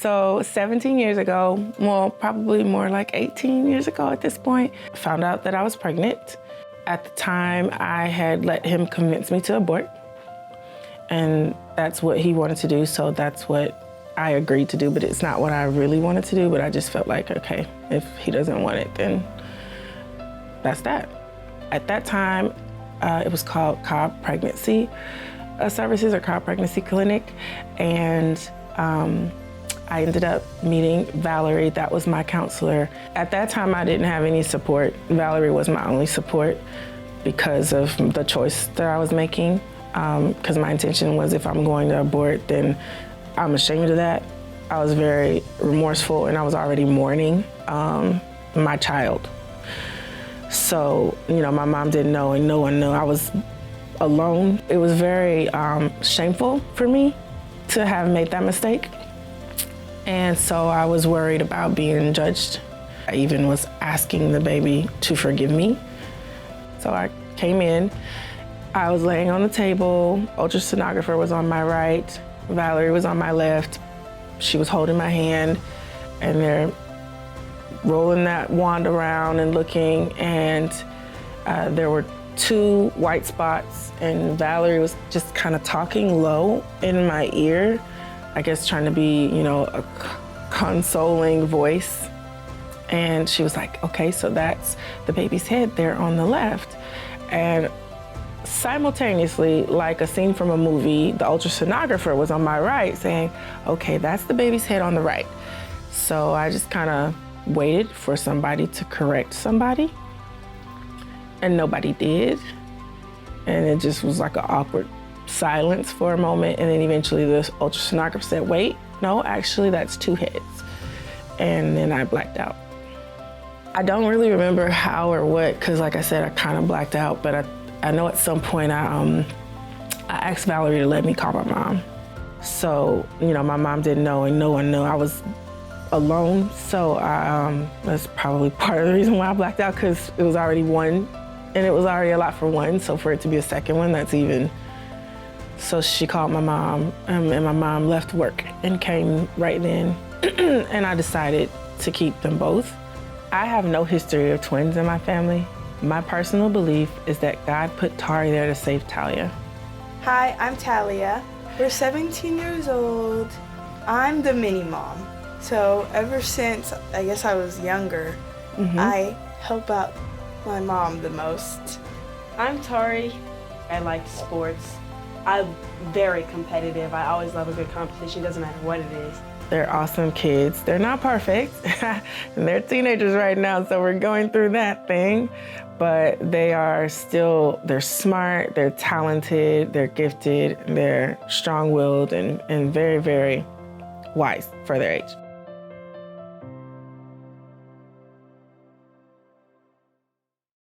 So 17 years ago, well, probably more like 18 years ago at this point, I found out that I was pregnant. At the time, I had let him convince me to abort. And that's what he wanted to do, so that's what I agreed to do, but it's not what I really wanted to do, but I just felt like, okay, if he doesn't want it, then that's that. At that time, it was called Cobb Pregnancy Services or Cobb Pregnancy Clinic, and I ended up meeting Valerie. That was my counselor. At that time, I didn't have any support. Valerie was my only support because of the choice that I was making. Because my intention was if I'm going to abort, then I'm ashamed of that. I was very remorseful and I was already mourning my child. So, my mom didn't know and no one knew. I was alone. It was very shameful for me to have made that mistake. And so I was worried about being judged. I even was asking the baby to forgive me. So I came in. I was laying on the table, ultrasonographer was on my right, Valerie was on my left. She was holding my hand, and they're rolling that wand around and looking, and there were 2 white spots, and Valerie was just kind of talking low in my ear, I guess trying to be, a consoling voice. And she was like, okay, so that's the baby's head there on the left. And simultaneously, like a scene from a movie, the ultrasonographer was on my right saying, okay, that's the baby's head on the right. So I just kind of waited for somebody to correct somebody, and nobody did. And it just was like an awkward silence for a moment. And then eventually the ultrasonographer said, wait, no, actually that's 2 heads. And then I blacked out. I don't really remember how or what, because like I said, I kind of blacked out, but I know at some point I asked Valerie to let me call my mom. So, my mom didn't know and no one knew. I was alone, so that's probably part of the reason why I blacked out, because it was already 1, and it was already a lot for 1, so for it to be a second one, that's even. So she called my mom, and my mom left work and came right then, and I decided to keep them both. I have no history of twins in my family. My personal belief is that God put Tari there to save Talia. Hi, I'm Talia. We're 17 years old. I'm the mini mom. So ever since, I guess I was younger, I help out my mom the most. I'm Tari. I like sports. I'm very competitive. I always love a good competition, doesn't matter what it is. They're awesome kids. They're not perfect. And they're teenagers right now, so we're going through that thing. But they're smart, they're talented, they're gifted, they're strong-willed, and very, very wise for their age.